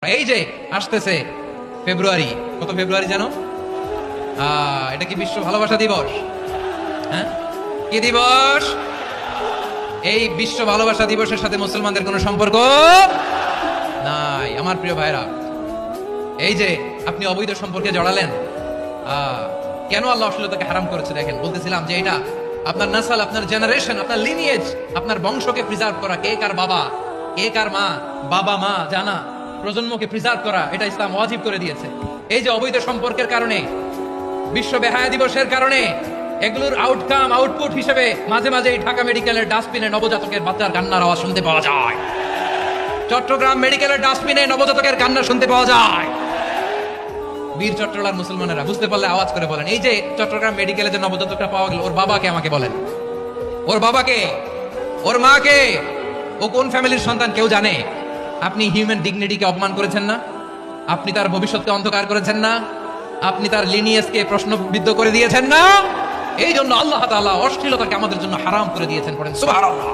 এই যে আসতেছে ফেব্রুয়ারি, কত ফেব্রুয়ারি জানো? এটা কি বিশ্ব ভালোবাসা দিবস? হ্যাঁ, কি দিবস? এই বিশ্ব ভালোবাসা দিবসের সাথে মুসলমানদের কোনো সম্পর্ক নাই। আমার প্রিয় ভাইরা, এই যে আপনি অবৈধ সম্পর্কে জড়ালেন, কেন আল্লাহ অশ্লীলতাকে হারাম করেছে দেখেন। বলতেছিলাম যে এটা আপনার নাসাল, আপনার জেনারেশন, আপনার লিনিয়েজ, আপনার বংশকে প্রিজার্ভ করা, কে কার বাবা, কে কার মা, বাবা মা জানা, প্রজন্মকে প্রিজার্ভ করা, এটা ইসলাম ওয়াজিব করে দিয়েছে। এই যে অবৈধ সম্পর্কের কারণে, বিশ্ব বেহায়া দিবসের কারণে, এগুলোর আউটকাম আউটপুট হিসেবে মাঝে মাঝে এই ঢাকা মেডিকেলের ডাস্টবিনে নবজাতকের বাচ্চার কান্নার আওয়াজ শুনতে পাওয়া যায়। চট্টগ্রাম মেডিকেলের ডাস্টবিনে নবজাতকের কান্না শুনতে পাওয়া যায়। বীর চট্টলার মুসলমানেরা বুঝতে পারলে আওয়াজ করে বলেন, এই যে চট্টগ্রাম মেডিকেলে যে নবজাতকটা পাওয়া গেল, ওর বাবাকে আমাকে বলেন, ওর বাবাকে, ওর মাকে, ও কোন ফ্যামিলির সন্তান কেউ জানে? আপনি হিউম্যান ডিগনিটিকে অপমান করেছেন না? আপনি তার ভবিষ্যৎকে অন্ধকার করেছেন না? আপনি তার লিনিয়েজকে প্রশ্নবিদ্ধ করে দিয়েছেন না? এই জন্য আল্লাহ তাআলা অশ্লীলতাকে আমাদের জন্য হারাম করে দিয়েছেন। পড়েন সুবহানাল্লাহ।